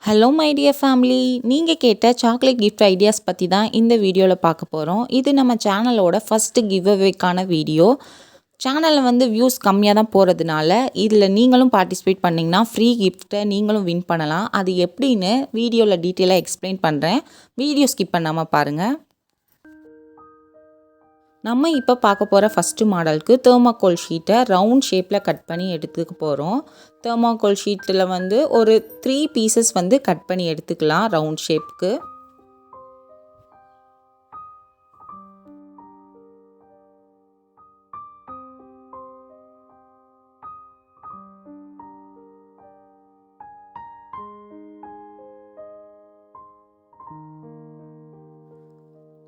Hello my dear family, நீங்கள் கேட்ட chocolate gift ideas பற்றி தான் இந்த வீடியோவில் பார்க்க போகிறோம். இது நம்ம சேனலோட ஃபஸ்ட்டு கிவ் அவேக்கான வீடியோ. சேனலில் வியூஸ் கம்மியாக தான் போகிறதுனால இதில் நீங்களும் பார்ட்டிசிபேட் பண்ணிங்கன்னா ஃப்ரீ கிஃப்ட்டை நீங்களும் வின் பண்ணலாம். அது எப்படின்னு வீடியோவில் டீட்டெயிலாக எக்ஸ்பிளைன் பண்ணுறேன். வீடியோ ஸ்கிப் பண்ணாமல் பாருங்கள். நம்ம இப்போ பார்க்க போகிற ஃபஸ்ட்டு மாடலுக்கு தெர்மாக்கோல் ஷீட்டை ரவுண்ட் ஷேப்பில் கட் பண்ணி எடுத்துக்க போகிறோம். தெர்மாக்கோல் ஷீட்டில் ஒரு 3 பீசஸ் கட் பண்ணி எடுத்துக்கலாம் ரவுண்ட் ஷேப்புக்கு.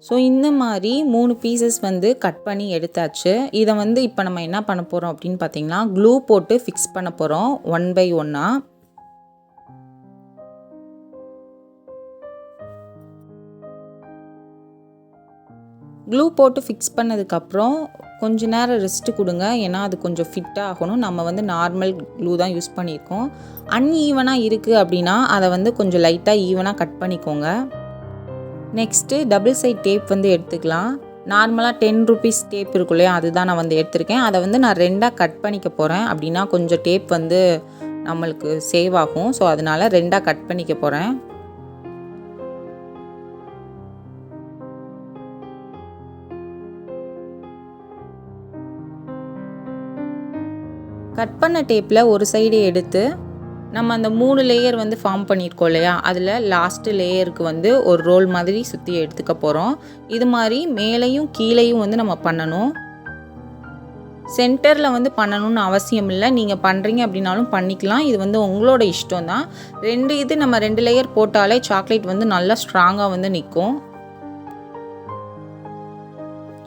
ஸோ இந்த மாதிரி 3 பீசஸ் கட் பண்ணி எடுத்தாச்சு. இதை இப்போ நம்ம என்ன பண்ண போகிறோம் அப்படின்னு பார்த்தீங்கன்னா, க்ளூ போட்டு ஃபிக்ஸ் பண்ண போகிறோம் 1 by 1. க்ளூ போட்டு ஃபிக்ஸ் பண்ணதுக்கப்புறம் கொஞ்ச நேரம் ரெஸ்ட்டு கொடுங்க. ஏன்னா அது கொஞ்சம் ஃபிட் ஆகணும். நம்ம நார்மல் க்ளூ தான் யூஸ் பண்ணியிருக்கோம். அன்ஈவனாக இருக்குது அப்படின்னா அதை கொஞ்சம் லைட்டாக ஈவனாக கட் பண்ணிக்கோங்க. நெக்ஸ்ட்டு டபுள் சைட் டேப் எடுத்துக்கலாம். நார்மலாக 10 rupees டேப் இருக்கும் இல்லையா, அதுதான் நான் எடுத்திருக்கேன். அதை நான் 2ஆக கட் பண்ணிக்க போகிறேன். அப்படின்னா கொஞ்சம் டேப் நம்மளுக்கு சேவ் ஆகும். ஸோ அதனால் 2ஆக கட் பண்ணிக்க போகிறேன். கட் பண்ண டேப்பில் ஒரு சைடு எடுத்து நம்ம அந்த 3 லேயர் ஃபார்ம் பண்ணியிருக்கோம் இல்லையா, அதில் லாஸ்ட்டு லேயருக்கு ஒரு ரோல் மாதிரி சுற்றி எடுத்துக்க போகிறோம். இது மாதிரி மேலேயும் கீழேயும் நம்ம பண்ணணும். சென்டரில் பண்ணணும்னு அவசியம் இல்லை. நீங்கள் பண்ணுறீங்க அப்படின்னாலும் பண்ணிக்கலாம். இது உங்களோட இஷ்டம் தான். நம்ம 2 லேயர் போட்டாலே சாக்லேட் நல்லா ஸ்ட்ராங்காக நிற்கும்.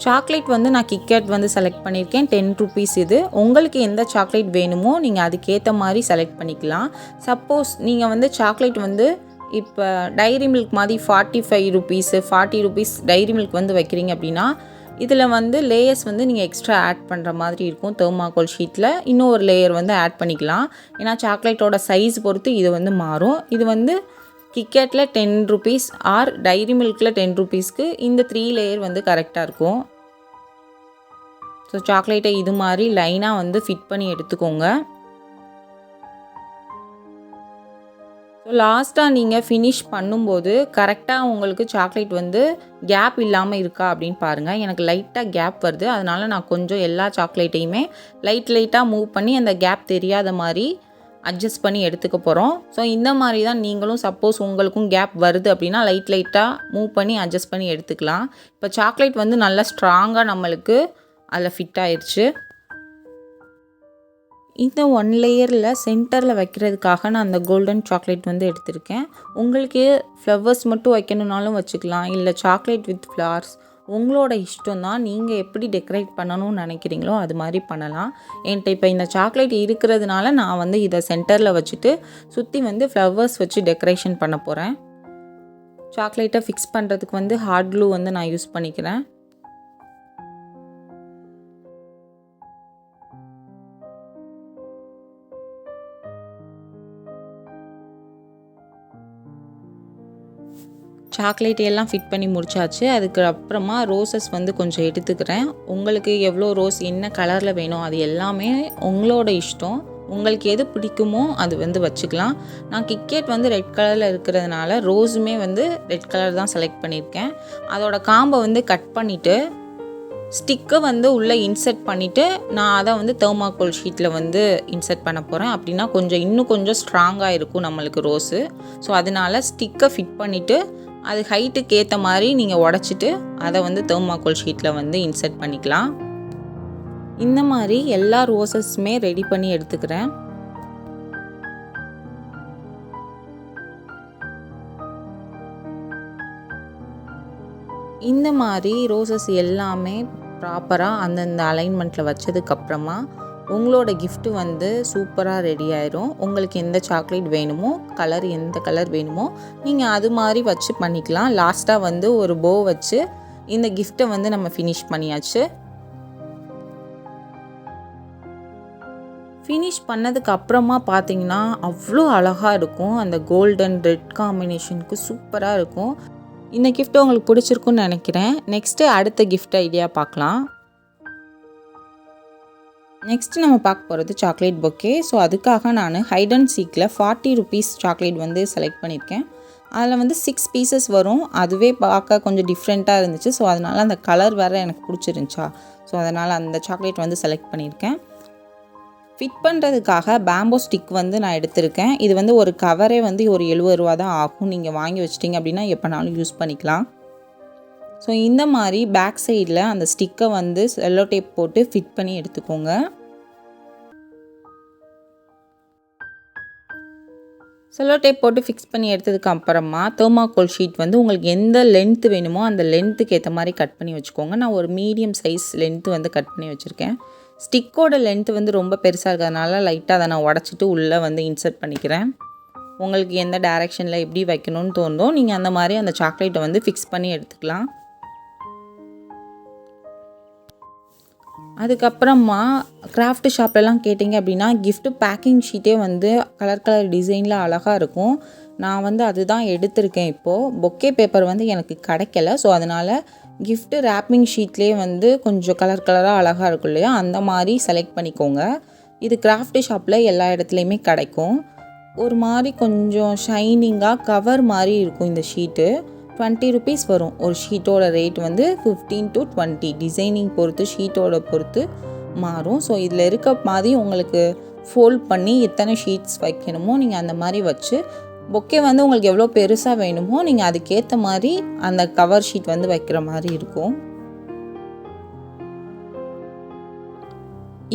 சாக்லேட் நான் கிட்கேட் செலக்ட் பண்ணியிருக்கேன். 10 rupees இது. உங்களுக்கு எந்த சாக்லேட் வேணுமோ நீங்கள் அதுக்கேற்ற மாதிரி செலக்ட் பண்ணிக்கலாம். சப்போஸ் நீங்கள் சாக்லேட் இப்போ டைரி மில்க் மாதிரி 45 rupees 40 rupees டைரி மில்க் வைக்கிறீங்க அப்படின்னா, இதில் லேயர்ஸ் நீங்கள் எக்ஸ்ட்ரா ஆட் பண்ணுற மாதிரி இருக்கும். தெர்மாக்கோல் ஷீட்டில் இன்னும் ஒரு லேயர் ஆட் பண்ணிக்கலாம். ஏன்னா சாக்லேட்டோட சைஸ் பொறுத்து இது மாறும். இது கிட்கேட்டில் 10 rupees ஆர் டைரி மில்கில் 10 rupeesக்கு இந்த 3 லேயர் கரெக்டாக இருக்கும். ஸோ சாக்லேட்டை இது மாதிரி லைனாக ஃபிட் பண்ணி எடுத்துக்கோங்க. ஸோ லாஸ்ட்டாக நீங்கள் ஃபினிஷ் பண்ணும்போது கரெக்டாக உங்களுக்கு சாக்லேட் கேப் இல்லாமல் இருக்கா அப்படின்னு பாருங்கள். எனக்கு லைட்டாக கேப் வருது. அதனால் நான் கொஞ்சம் எல்லா சாக்லேட்டையுமே லைட்டாக மூவ் பண்ணி அந்த கேப் தெரியாத மாதிரி அட்ஜஸ்ட் பண்ணி எடுத்துக்க போகிறோம். ஸோ இந்த மாதிரி தான் நீங்களும் சப்போஸ் உங்களுக்கும் கேப் வருது அப்படின்னா லைட்டாக மூவ் பண்ணி அட்ஜஸ்ட் பண்ணி எடுத்துக்கலாம். இப்போ சாக்லேட் நல்லா ஸ்ட்ராங்காக நம்மளுக்கு அதில் ஃபிட் ஆயிடுச்சு. இந்த 1 லேயரில் சென்டரில் வைக்கிறதுக்காக நான் அந்த கோல்டன் சாக்லேட் எடுத்திருக்கேன். உங்களுக்கு ஃப்ளவர்ஸ் மட்டும் வைக்கணுன்னாலும் வச்சுக்கலாம். இல்லை சாக்லேட் வித் ஃப்ளவர்ஸ் உங்களோட இஷ்டம் தான். நீங்கள் எப்படி டெக்கரேட் பண்ணணும்னு நினைக்கிறீங்களோ அது மாதிரி பண்ணலாம். என்கிட்ட இப்போ இந்த சாக்லேட் இருக்கிறதுனால நான் இதை சென்டரில் வச்சுட்டு சுற்றி ஃப்ளவர்ஸ் வச்சு டெக்கரேஷன் பண்ண போகிறேன். சாக்லேட்டை ஃபிக்ஸ் பண்ணுறதுக்கு ஹார்ட் க்ளூ நான் யூஸ் பண்ணிக்கிறேன். சாக்லேட் எல்லாம் ஃபிட் பண்ணி முடிச்சாச்சு. அதுக்கு அப்புறமா ரோசஸ் கொஞ்சம் எடுத்துக்கிறேன். உங்களுக்கு எவ்வளோ ரோஸ் என்ன கலரில் வேணும் அது எல்லாமே உங்களோட இஷ்டம். உங்களுக்கு எது பிடிக்குமோ அது வச்சுக்கலாம். நான் கிட்கேட் ரெட் கலரில் இருக்கிறதுனால ரோஸுமே ரெட் கலர் தான் செலக்ட் பண்ணியிருக்கேன். அதோட காம்பை கட் பண்ணிவிட்டு ஸ்டிக்கை உள்ளே இன்சர்ட் பண்ணிவிட்டு நான் அதை தெர்மாக்கோல் ஷீட்டில் இன்சர்ட் பண்ண போகிறேன். அப்படின்னா இன்னும் கொஞ்சம் ஸ்ட்ராங்காக இருக்கும் நம்மளுக்கு ரோஸு. ஸோ அதனால் ஸ்டிக்கை ஃபிட் பண்ணிவிட்டு அது ஹைட்டுக்கு ஏற்ற மாதிரி நீங்கள் உடச்சிட்டு அதை தெர்மாக்கோல் ஷீட்டில் இன்சர்ட் பண்ணிக்கலாம். இந்த மாதிரி எல்லா ரோசஸுமே ரெடி பண்ணி எடுத்துக்கிறேன். இந்த மாதிரி ரோசஸ் எல்லாமே ப்ராப்பராக அந்தந்த அலைன்மெண்ட்டில் வச்சதுக்கப்புறமா உங்களோட கிஃப்ட்டு சூப்பராக ரெடி ஆயிரும். உங்களுக்கு எந்த சாக்லேட் வேணுமோ எந்த கலர் வேணுமோ நீங்கள் அது மாதிரி வச்சு பண்ணிக்கலாம். லாஸ்ட்டாக ஒரு போ வச்சு இந்த கிஃப்ட்டை நம்ம ஃபினிஷ் பண்ணியாச்சு. ஃபினிஷ் பண்ணதுக்கு அப்புறமா பார்த்தீங்கன்னா அவ்வளோ அழகாக இருக்கும். அந்த கோல்டன் ரெட் காம்பினேஷனுக்கு சூப்பராக இருக்கும். இந்த கிஃப்ட் உங்களுக்கு பிடிச்சிருக்குன்னு நினைக்கிறேன். நெக்ஸ்ட்டு அடுத்த கிஃப்ட் ஐடியா பார்க்கலாம். நெக்ஸ்ட்டு நம்ம பார்க்க போகிறது சாக்லேட் பொக்கே. ஸோ அதுக்காக நான் ஹைட் அண்ட் சீக்கில் 40 ருபீஸ் சாக்லேட் வந்து செலக்ட் பண்ணியிருக்கேன். அதில் வந்து 6 பீசஸ் வரும். அதுவே பார்க்க கொஞ்சம் டிஃப்ரெண்ட்டாக இருந்துச்சு. ஸோ அதனால் அந்த கலர் வேறு எனக்கு பிடிச்சிருந்துச்சா, ஸோ அதனால் அந்த சாக்லேட் வந்து செலக்ட் பண்ணியிருக்கேன். ஃபிட் பண்ணுறதுக்காக பேம்போ ஸ்டிக் வந்து நான் எடுத்திருக்கேன். இது வந்து ஒரு கவரே வந்து ஒரு 70 ரூபா தான் ஆகும். நீங்கள் வாங்கி வச்சிட்டிங்க அப்படின்னா எப்போனாலும் யூஸ் பண்ணிக்கலாம். ஸோ இந்த மாதிரி பேக் சைடில் அந்த ஸ்டிக்கை வந்து செல்லோ டேப் போட்டு ஃபிட் பண்ணி எடுத்துக்கோங்க. செல்லோ டேப் போட்டு ஃபிக்ஸ் பண்ணி எடுத்ததுக்கு அப்புறமா தெர்மாக்கோல் ஷீட் வந்து உங்களுக்கு எந்த லென்த்து வேணுமோ அந்த லென்த்துக்கு ஏற்ற மாதிரி கட் பண்ணி வச்சுக்கோங்க. நான் ஒரு மீடியம் சைஸ் லென்த்து வந்து கட் பண்ணி வச்சுருக்கேன். ஸ்டிக்கோட லென்த்து வந்து ரொம்ப பெருசாக இருக்கிறதுனால லைட்டாக அதை நான் உடச்சிட்டு உள்ளே வந்து இன்சர்ட் பண்ணிக்கிறேன். உங்களுக்கு எந்த டைரெக்ஷனில் எப்படி வைக்கணும்னு தோணுதோ நீங்கள் அந்த மாதிரி அந்த சாக்லேட்டை வந்து ஃபிக்ஸ் பண்ணி எடுத்துக்கலாம். அதுக்கப்புறமா கிராஃப்ட் ஷாப்லலாம் கேட்டிங்க அப்படின்னா கிஃப்ட் பேக்கிங் ஷீட்டே வந்து கலர் கலர் டிசைனில் அழகாக இருக்கும். நான் வந்து அதுதான் எடுத்திருக்கேன். இப்போது பொக்கே பேப்பர் வந்து எனக்கு கிடைக்கல. ஸோ அதனால் கிஃப்ட் ரேப்பிங் ஷீட்லேயே வந்து கொஞ்சம் கலர் கலராக அழகாக இருக்கும் இல்லையா, அந்த மாதிரி செலக்ட் பண்ணிக்கோங்க. இது கிராஃப்ட் ஷாப்பில் எல்லா இடத்துலையுமே கிடைக்கும். ஒரு மாதிரி கொஞ்சம் ஷைனிங்காக கவர் மாதிரி இருக்கும் இந்த ஷீட்டு. 20 ருபீஸ் வரும். ஒரு ஷீட்டோட ரேட் வந்து 15 to 20 டிசைனிங் பொறுத்து ஷீட்டோட பொறுத்து மாறும். ஸோ இதில் இருக்க மாதிரி உங்களுக்கு ஃபோல்ட் பண்ணி எத்தனை ஷீட்ஸ் வைக்கணுமோ நீங்கள் அந்த மாதிரி வச்சு, பொக்கே வந்து உங்களுக்கு எவ்வளோ பெருசாக வேணுமோ நீங்கள் அதுக்கேற்ற மாதிரி அந்த கவர் ஷீட் வந்து வைக்கிற மாதிரி இருக்கும்.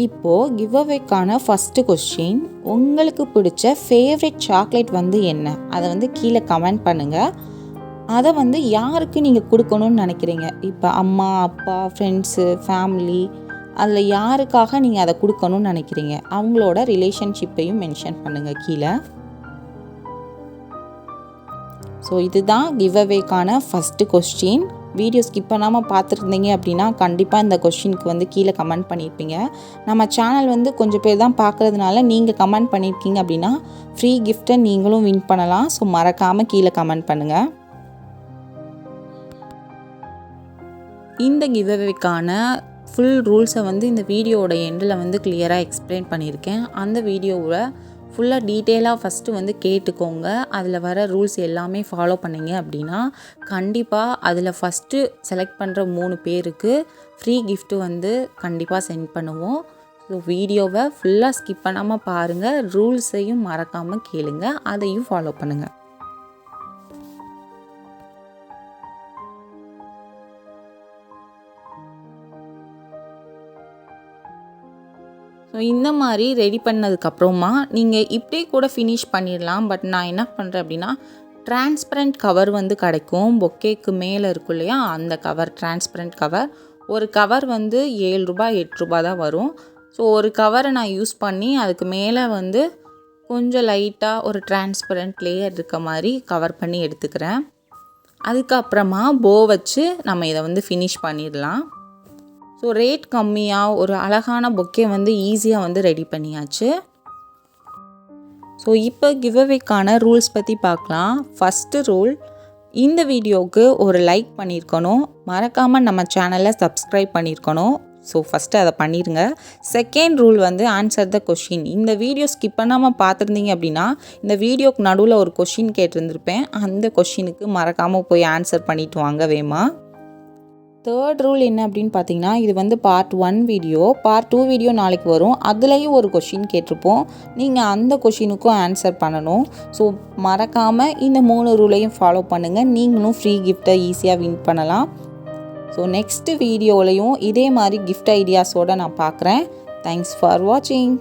இப்போது கிவ் அவேக்கான ஃபஸ்ட்டு கொஸ்டின், உங்களுக்கு பிடிச்ச ஃபேவரட் சாக்லேட் வந்து என்ன? அதை வந்து கீழே கமெண்ட் பண்ணுங்கள். அதை வந்து யாருக்கு நீங்கள் கொடுக்கணும்னு நினைக்கிறீங்க? இப்போ அம்மா, அப்பா, ஃப்ரெண்ட்ஸு, ஃபேமிலி, அதில் யாருக்காக நீங்கள் அதை கொடுக்கணும்னு நினைக்கிறீங்க? அவங்களோட ரிலேஷன்ஷிப்பையும் மென்ஷன் பண்ணுங்கள் கீழே. ஸோ இதுதான் கிவ் அவேக்கான ஃபஸ்ட்டு கொஸ்டின். வீடியோ ஸ்கிப் பண்ணாமல் பார்த்துருந்தீங்க அப்படின்னா கண்டிப்பாக இந்த கொஸ்டினுக்கு வந்து கீழே கமெண்ட் பண்ணியிருப்பீங்க. நம்ம சேனல் வந்து கொஞ்சம் பேர் தான் பார்க்குறதுனால நீங்கள் கமெண்ட் பண்ணியிருக்கீங்க அப்படின்னா ஃப்ரீ கிஃப்ட்டை நீங்களும் வின் பண்ணலாம். ஸோ மறக்காமல் கீழே கமெண்ட் பண்ணுங்கள். இந்த கிவ் அவேக்கான ஃபுல் ரூல்ஸை வந்து இந்த வீடியோவோட எண்டில் வந்து கிளியராக எக்ஸ்பிளைன் பண்ணியிருக்கேன். அந்த வீடியோவை ஃபுல்லாக டீட்டெயிலாக ஃபஸ்ட்டு வந்து கேட்டுக்கோங்க. அதில் வர ரூல்ஸ் எல்லாமே ஃபாலோ பண்ணிங்க அப்படின்னா கண்டிப்பாக அதில் ஃபஸ்ட்டு செலக்ட் பண்ணுற 3 பேருக்கு ஃப்ரீ கிஃப்ட்டு வந்து கண்டிப்பாக சென்ட் பண்ணுவோம். ஸோ வீடியோவை ஃபுல்லாக ஸ்கிப் பண்ணாமல் பாருங்கள். ரூல்ஸையும் மறக்காமல் கேளுங்க, அதையும் ஃபாலோ பண்ணுங்கள். ஸோ இந்த மாதிரி ரெடி பண்ணதுக்கப்புறமா நீங்கள் இப்படியே கூட ஃபினிஷ் பண்ணிடலாம். பட் நான் என்ன பண்ணுறேன் அப்படின்னா டிரான்ஸ்பரண்ட் கவர் வந்து கிடைக்கும். பொக்கேக்கு மேலே இருக்கும் இல்லையா, அந்த கவர், டிரான்ஸ்பரண்ட் கவர். ஒரு கவர் வந்து 7 ரூபா 8 ரூபா தான் வரும். ஸோ ஒரு கவரை நான் யூஸ் பண்ணி அதுக்கு மேலே வந்து கொஞ்சம் லைட்டாக ஒரு டிரான்ஸ்பரண்ட் லேயர் இருக்க மாதிரி கவர் பண்ணி எடுத்துக்கிறேன். அதுக்கப்புறமா போ வச்சு நம்ம இதை வந்து ஃபினிஷ் பண்ணிடலாம். ஸோ ரேட் கம்மியாக ஒரு அழகான பொக்கே வந்து ஈஸியாக வந்து ரெடி பண்ணியாச்சு. ஸோ இப்போ கிவ் அவேக்கான ரூல்ஸ் பற்றி பார்க்கலாம். ஃபஸ்ட்டு ரூல், இந்த வீடியோவுக்கு ஒரு லைக் பண்ணியிருக்கணும், மறக்காமல் நம்ம சேனலை சப்ஸ்கிரைப் பண்ணியிருக்கணும். ஸோ ஃபஸ்ட்டு அதை பண்ணிடுங்க. செகண்ட் ரூல் வந்து ஆன்சர் த கொஷின். இந்த வீடியோ ஸ்கிப் பண்ணாமல் பார்த்துருந்தீங்க அப்படின்னா இந்த வீடியோக்கு நடுவில் ஒரு கொஷின் கேட்டிருந்துருப்பேன். அந்த கொஷினுக்கு மறக்காமல் போய் ஆன்சர் பண்ணிவிட்டு வாங்க வேமா. தேர்ட் ரூல் என்ன அப்படின்னு பார்த்தீங்கன்னா, இது வந்து பார்ட் 1 வீடியோ. பார்ட் 2 வீடியோ நாளைக்கு வரும். அதுலேயும் ஒரு கொஷின் கேட்டிருப்போம். நீங்கள் அந்த கொஷினுக்கும் ஆன்சர் பண்ணணும். ஸோ மறக்காமல் இந்த 3 ரூலையும் ஃபாலோ பண்ணுங்கள். நீங்களும் ஃப்ரீ கிஃப்ட்டை ஈஸியாக வின் பண்ணலாம். ஸோ நெக்ஸ்ட்டு வீடியோலையும் இதே மாதிரி கிஃப்ட் ஐடியாஸோடு நான் பார்க்குறேன். தேங்க்ஸ் ஃபார் வாட்சிங்.